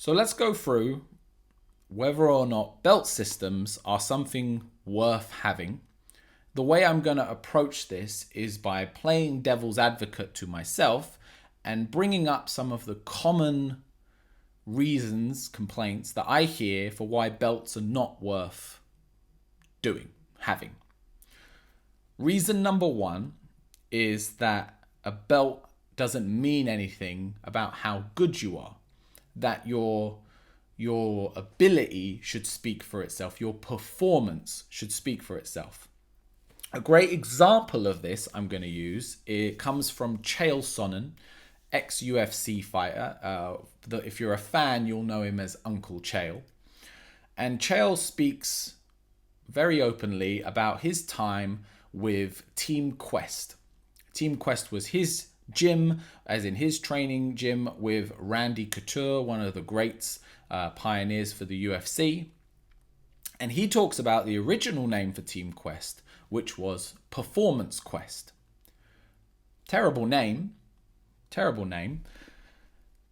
So let's go through whether or not belt systems are something worth having. The way I'm going to approach this is by playing devil's advocate to myself and bringing up some of the common reasons, complaints that I hear for why belts are not worth having. Reason number one is that a belt doesn't mean anything about how good you are, that your ability should speak for itself, your performance should speak for itself. A great example of this I'm going to use, it comes from Chael Sonnen, ex-UFC fighter. If you're a fan, you'll know him as Uncle Chael. And Chael speaks very openly about his time with Team Quest. Team Quest was his gym, as in his training gym with Randy Couture, one of the greats, pioneers for the UFC. And he talks about the original name for Team Quest, which was Performance Quest. Terrible name.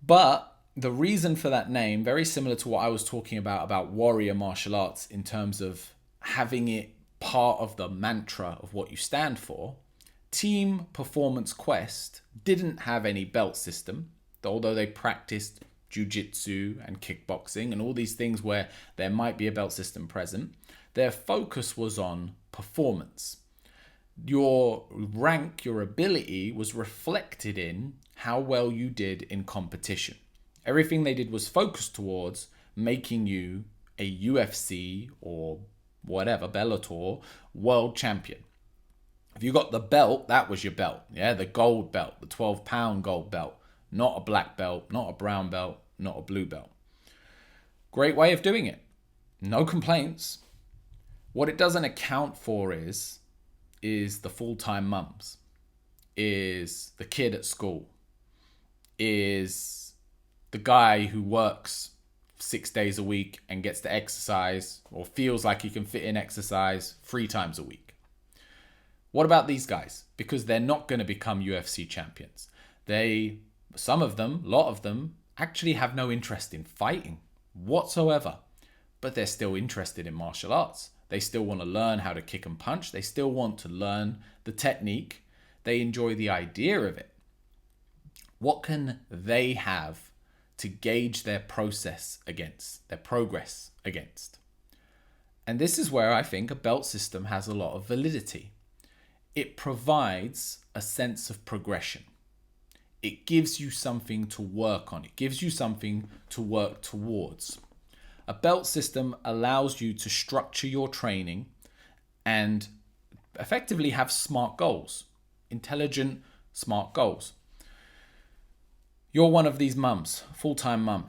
But the reason for that name, very similar to what I was talking about warrior martial arts in terms of having it part of the mantra of what you stand for. Team Performance Quest didn't have any belt system, although they practiced jiu-jitsu and kickboxing and all these things where there might be a belt system present. Their focus was on performance. Your rank, your ability was reflected in how well you did in competition. Everything they did was focused towards making you a UFC or whatever, Bellator world champion. If you got the belt, that was your belt. Yeah, the gold belt, the 12-pound gold belt. Not a black belt, not a brown belt, not a blue belt. Great way of doing it. No complaints. What it doesn't account for is the full-time mums, is the kid at school, is the guy who works 6 days a week and gets to exercise or feels like he can fit in exercise 3 times a week. What about these guys? Because they're not going to become UFC champions. Some of them, a lot of them, actually have no interest in fighting whatsoever, but they're still interested in martial arts. They still want to learn how to kick and punch. They still want to learn the technique. They enjoy the idea of it. What can they have to gauge their progress against? And this is where I think a belt system has a lot of validity. It provides a sense of progression. It gives you something to work on. It gives you something to work towards. A belt system allows you to structure your training and effectively have smart goals. Intelligent, smart goals. You're one of these mums, full-time mum.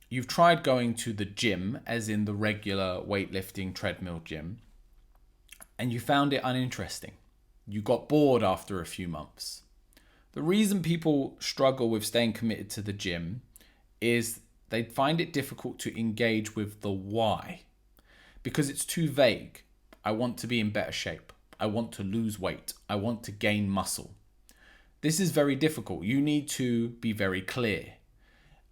You've tried going to the gym, as in the regular weightlifting treadmill gym, and you found it uninteresting. You got bored after a few months. The reason people struggle with staying committed to the gym is they find it difficult to engage with the why because it's too vague. I want to be in better shape. I want to lose weight. I want to gain muscle. This is very difficult. You need to be very clear.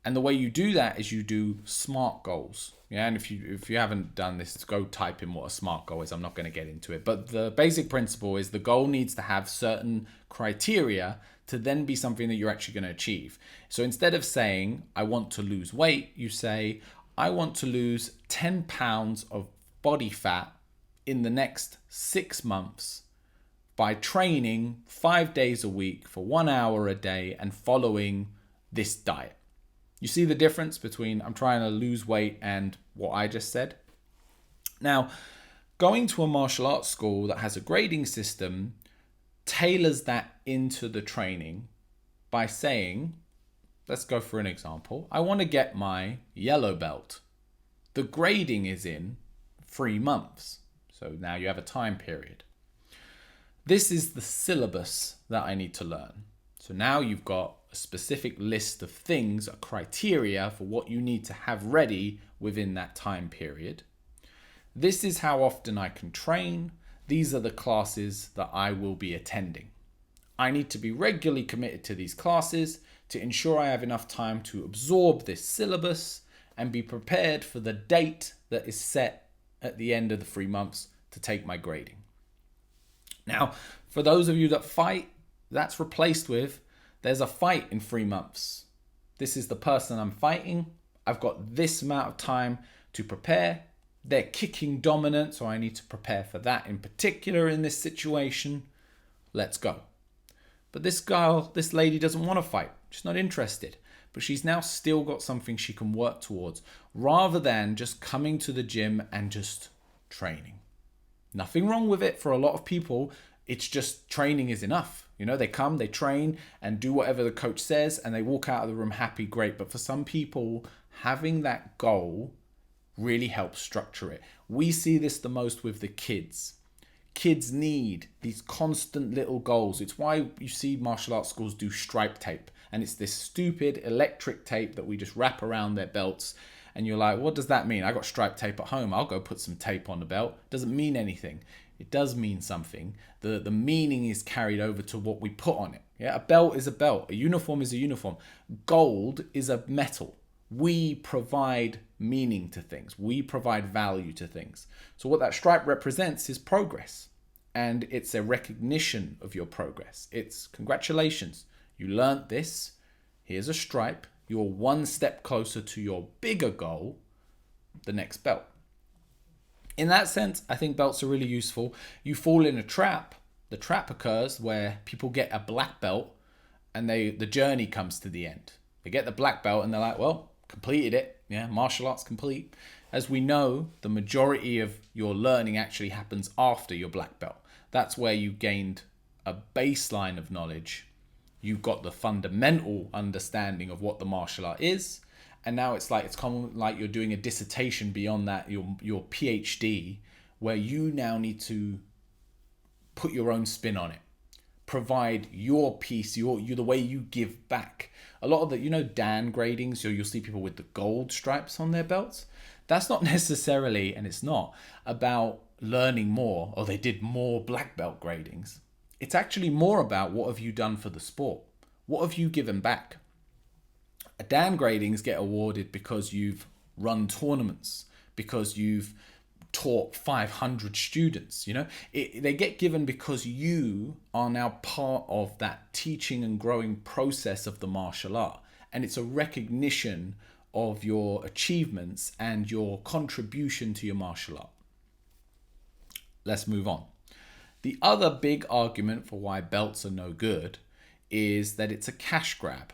And the way you do that is you do SMART goals. Yeah, and if you haven't done this, go type in what a SMART goal is. I'm not going to get into it. But the basic principle is the goal needs to have certain criteria to then be something that you're actually going to achieve. So instead of saying, I want to lose weight, you say, I want to lose 10 pounds of body fat in the next 6 months by training 5 days a week for 1 hour a day and following this diet. You see the difference between I'm trying to lose weight and what I just said? Now, going to a martial arts school that has a grading system tailors that into the training by saying, let's go for an example. I want to get my yellow belt. The grading is in 3 months. So now you have a time period. This is the syllabus that I need to learn. So now you've got a specific list of things, a criteria for what you need to have ready within that time period. This is how often I can train. These are the classes that I will be attending. I need to be regularly committed to these classes to ensure I have enough time to absorb this syllabus and be prepared for the date that is set at the end of the 3 months to take my grading. Now, for those of you that fight, that's replaced with, there's a fight in 3 months. This is the person I'm fighting. I've got this amount of time to prepare. They're kicking dominant, so I need to prepare for that in particular in this situation. Let's go. But this lady doesn't want to fight. She's not interested. But she's now still got something she can work towards, rather than just coming to the gym and just training. Nothing wrong with it for a lot of people. It's just training is enough. They come, they train and do whatever the coach says and they walk out of the room happy, great. But for some people, having that goal really helps structure it. We see this the most with the kids. Kids need these constant little goals. It's why you see martial arts schools do stripe tape. And it's this stupid electric tape that we just wrap around their belts. And you're like, what does that mean? I got stripe tape at home. I'll go put some tape on the belt. Doesn't mean anything. It does mean something. The meaning is carried over to what we put on it. Yeah, a belt is a belt. A uniform is a uniform. Gold is a metal. We provide meaning to things. We provide value to things. So what that stripe represents is progress. And it's a recognition of your progress. It's congratulations. You learned this. Here's a stripe. You're one step closer to your bigger goal, the next belt. In that sense, I think belts are really useful. You fall in a trap. The trap occurs where people get a black belt and the journey comes to the end. They get the black belt and they're like, well, completed it. Yeah, martial arts complete. As we know, the majority of your learning actually happens after your black belt. That's where you gained a baseline of knowledge. You've got the fundamental understanding of what the martial art is. And now it's common, like you're doing a dissertation beyond that, your PhD, where you now need to put your own spin on it. Provide your piece, the way you give back. A lot of the, Dan gradings, you'll see people with the gold stripes on their belts. That's not necessarily, and it's not, about learning more, or they did more black belt gradings. It's actually more about what have you done for the sport? What have you given back? Dan gradings get awarded because you've run tournaments, because you've taught 500 students. They get given because you are now part of that teaching and growing process of the martial art. And it's a recognition of your achievements and your contribution to your martial art. Let's move on. The other big argument for why belts are no good is that it's a cash grab.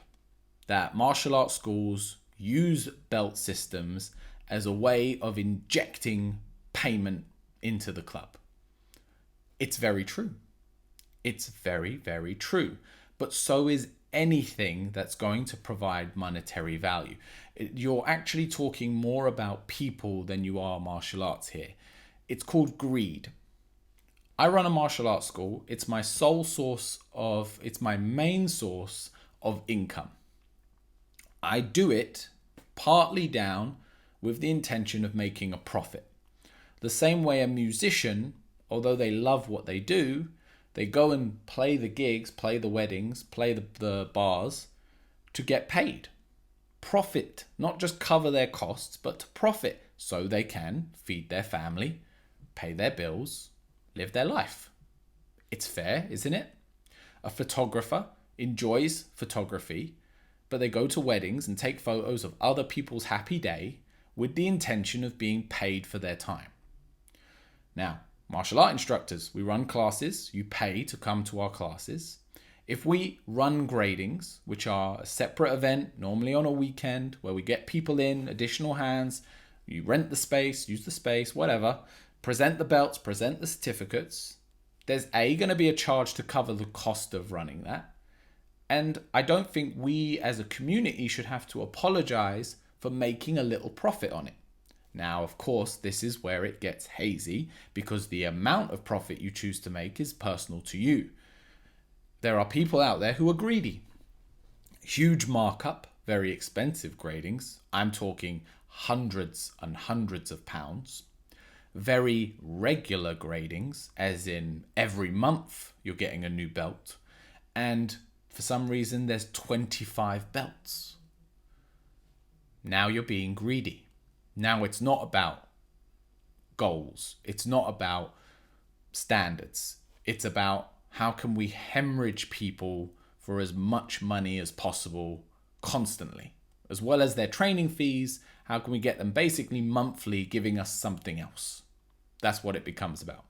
That martial arts schools use belt systems as a way of injecting payment into the club. It's very true. It's very, very true. But so is anything that's going to provide monetary value. You're actually talking more about people than you are martial arts here. It's called greed. I run a martial arts school. It's my main source of income. I do it partly down with the intention of making a profit. The same way a musician, although they love what they do, they go and play the gigs, play the weddings, play the bars to get paid. Profit, not just cover their costs, but to profit so they can feed their family, pay their bills, live their life. It's fair, isn't it? A photographer enjoys photography, but they go to weddings and take photos of other people's happy day with the intention of being paid for their time. Now, martial art instructors, we run classes, you pay to come to our classes. If we run gradings, which are a separate event, normally on a weekend, where we get people in, additional hands, you rent the space, use the space, whatever, present the belts, present the certificates, there's going to be a charge to cover the cost of running that. And I don't think we as a community should have to apologize for making a little profit on it. Now, of course, this is where it gets hazy because the amount of profit you choose to make is personal to you. There are people out there who are greedy. Huge markup, very expensive gradings. I'm talking hundreds and hundreds of pounds. Very regular gradings, as in every month you're getting a new belt. And for some reason, there's 25 belts. Now you're being greedy. Now it's not about goals. It's not about standards. It's about how can we hemorrhage people for as much money as possible constantly, as well as their training fees. How can we get them basically monthly giving us something else? That's what it becomes about.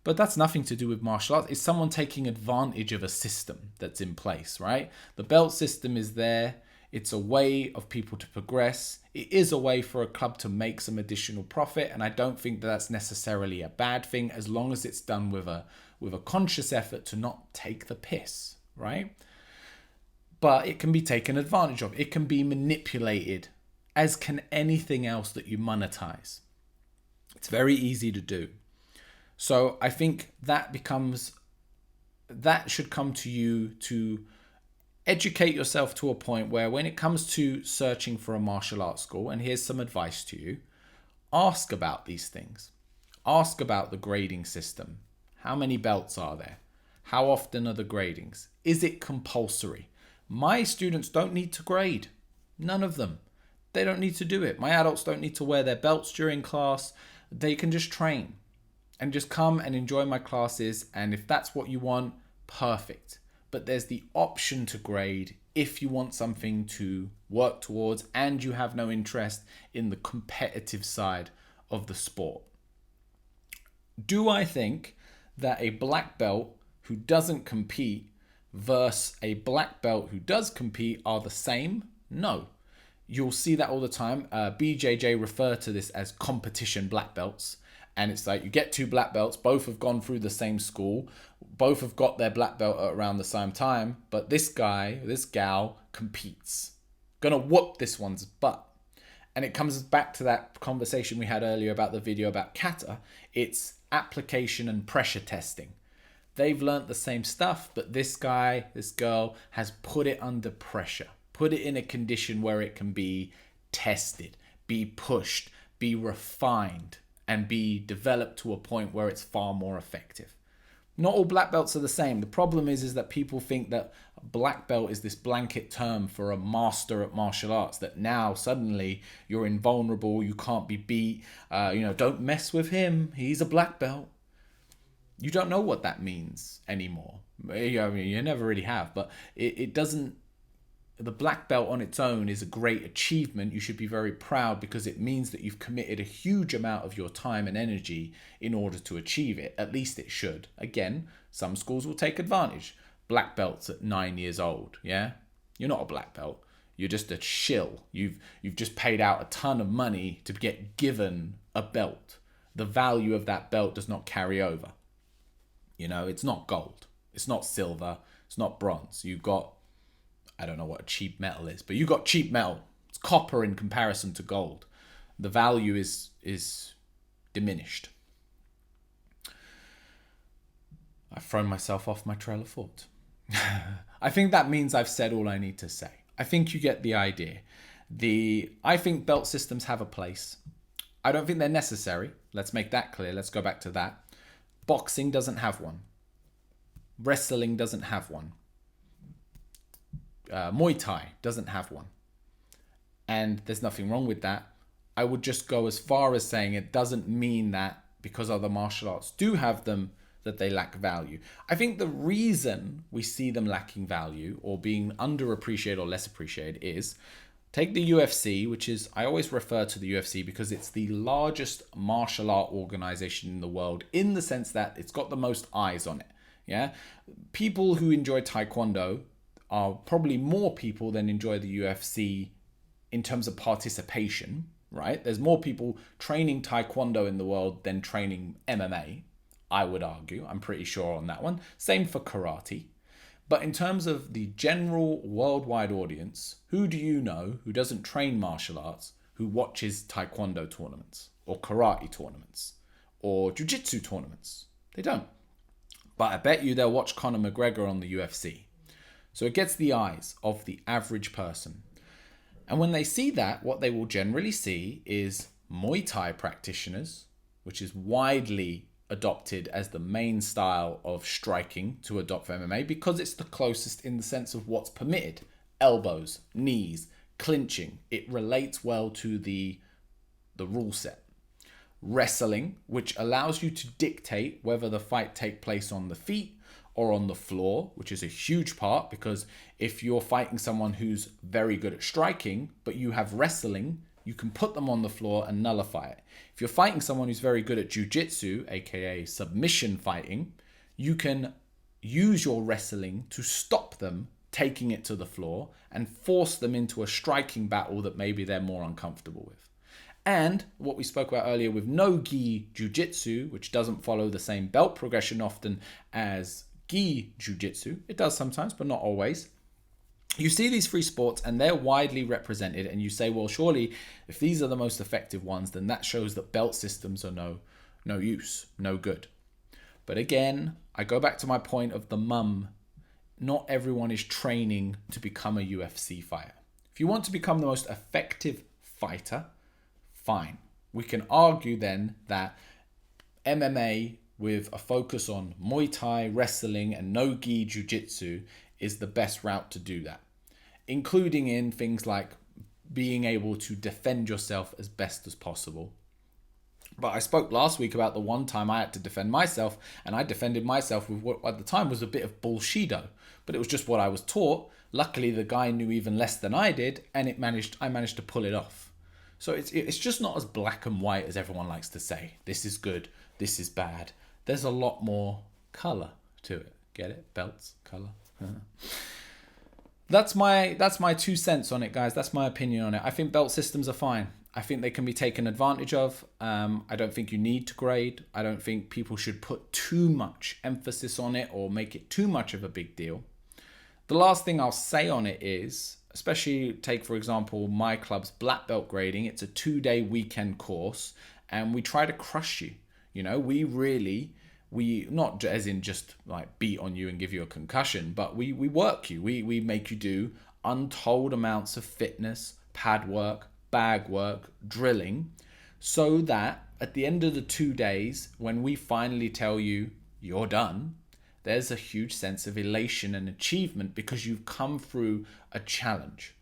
But that's nothing to do with martial arts. It's someone taking advantage of a system that's in place, right? The belt system is there. It's a way of people to progress. It is a way for a club to make some additional profit. And I don't think that that's necessarily a bad thing, as long as it's done with a conscious effort to not take the piss, right? But it can be taken advantage of. It can be manipulated, as can anything else that you monetize. It's very easy to do. So I think that should come to you to educate yourself to a point where when it comes to searching for a martial arts school, and here's some advice to you, ask about these things. Ask about the grading system. How many belts are there? How often are the gradings? Is it compulsory? My students don't need to grade. None of them. They don't need to do it. My adults don't need to wear their belts during class. They can just train and just come and enjoy my classes. And if that's what you want, perfect. But there's the option to grade if you want something to work towards and you have no interest in the competitive side of the sport. Do I think that a black belt who doesn't compete versus a black belt who does compete are the same? No. You'll see that all the time. BJJ refer to this as competition black belts. And it's like you get two black belts, both have gone through the same school, both have got their black belt at around the same time, but this guy, this gal competes. Gonna whoop this one's butt. And it comes back to that conversation we had earlier about the video about kata. It's application and pressure testing. They've learnt the same stuff, but this guy, this girl has put it under pressure, put it in a condition where it can be tested, be pushed, be refined, and be developed to a point where it's far more effective. Not all black belts are the same. The problem is that people think that black belt is this blanket term for a master at martial arts, that now suddenly you're invulnerable, you can't be beat, don't mess with him, he's a black belt. You don't know what that means anymore. I mean, you never really have, but it doesn't. The black belt on its own is a great achievement. You should be very proud because it means that you've committed a huge amount of your time and energy in order to achieve it. At least it should. Again, some schools will take advantage. Black belts at 9 years old, yeah? You're not a black belt. You're just a shill. You've just paid out a ton of money to get given a belt. The value of that belt does not carry over. It's not gold. It's not silver. It's not bronze. You've got, I don't know what a cheap metal is, but you got cheap metal. It's copper in comparison to gold. The value is diminished. I've thrown myself off my trail of thought. I think that means I've said all I need to say. I think you get the idea. I think belt systems have a place. I don't think they're necessary. Let's make that clear. Let's go back to that. Boxing doesn't have one. Wrestling doesn't have one. Muay Thai doesn't have one. And there's nothing wrong with that. I would just go as far as saying it doesn't mean that because other martial arts do have them, that they lack value. I think the reason we see them lacking value or being underappreciated or less appreciated is, take the UFC, which is, I always refer to the UFC because it's the largest martial art organization in the world in the sense that it's got the most eyes on it. Yeah, people who enjoy Taekwondo are probably more people than enjoy the UFC in terms of participation, right? There's more people training Taekwondo in the world than training MMA, I would argue. I'm pretty sure on that one. Same for karate. But in terms of the general worldwide audience, who do you know who doesn't train martial arts, who watches Taekwondo tournaments or karate tournaments or jiu-jitsu tournaments? They don't. But I bet you they'll watch Conor McGregor on the UFC. So it gets the eyes of the average person. And when they see that, what they will generally see is Muay Thai practitioners, which is widely adopted as the main style of striking to adopt for MMA because it's the closest in the sense of what's permitted. Elbows, knees, Clinching, it relates well to the rule set. Wrestling, which allows you to dictate whether the fight take place on the feet or on the floor, which is a huge part, because if you're fighting someone who's very good at striking, but you have wrestling, you can put them on the floor and nullify it. If you're fighting someone who's very good at jiu-jitsu, aka submission fighting, you can use your wrestling to stop them taking it to the floor and force them into a striking battle that maybe they're more uncomfortable with. And what we spoke about earlier with no-gi jiu-jitsu, which doesn't follow the same belt progression often as gi jiu-jitsu. It does sometimes, but not always. You see these three sports and they're widely represented, and you say, well, surely if these are the most effective ones, then that shows that belt systems are no use, no good. But again, I go back to my point of the mum. Not everyone is training to become a UFC fighter. If you want to become the most effective fighter, fine. We can argue then that MMA with a focus on Muay Thai, wrestling, and no-gi jiu-jitsu is the best route to do that, including in things like being able to defend yourself as best as possible. But I spoke last week about the one time I had to defend myself, and I defended myself with what at the time was a bit of bullshido, but it was just what I was taught. Luckily, the guy knew even less than I did, and I managed to pull it off. So it's just not as black and white as everyone likes to say. This is good, this is bad. There's a lot more color to it. Get it? Belts, color. That's my 2 cents on it, guys. That's my opinion on it. I think belt systems are fine. I think they can be taken advantage of. I don't think you need to grade. I don't think people should put too much emphasis on it or make it too much of a big deal. The last thing I'll say on it is, especially take, for example, my club's black belt grading. It's a 2-day weekend course, and we try to crush you. You know, we not as in just like beat on you and give you a concussion, but we work you. We make you do untold amounts of fitness, pad work, bag work, drilling, so that at the end of the 2 days, when we finally tell you you're done, there's a huge sense of elation and achievement because you've come through a challenge.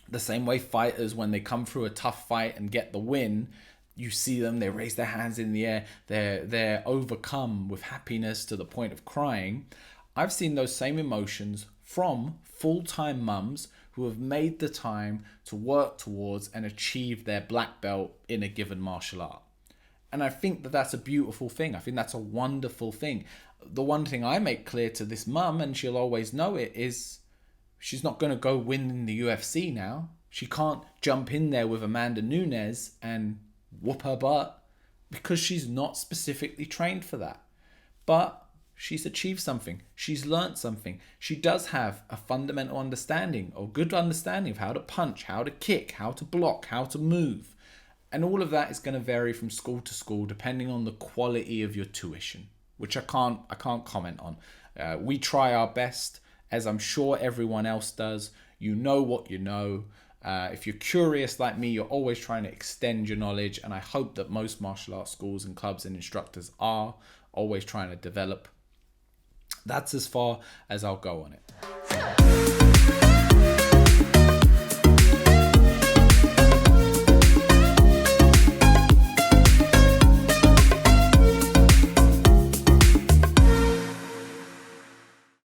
The same way fighters, when they come through a tough fight and get the win, you see them, they raise their hands in the air, they're overcome with happiness to the point of crying. I've seen those same emotions from full-time mums who have made the time to work towards and achieve their black belt in a given martial art. And I think that that's a beautiful thing. I think that's a wonderful thing. The one thing I make clear to this mum, and she'll always know it, is she's not going to go win in the UFC now. She can't jump in there with Amanda Nunes and whoop her butt because she's not specifically trained for that. But she's achieved something. She's learned something. She does have a fundamental understanding or good understanding of how to punch, how to kick, how to block, how to move. And all of that is going to vary from school to school depending on the quality of your tuition, which I can't comment on. We try our best, as I'm sure everyone else does. You know what you know. If you're curious like me, you're always trying to extend your knowledge, and I hope that most martial arts schools and clubs and instructors are always trying to develop. That's as far as I'll go on it.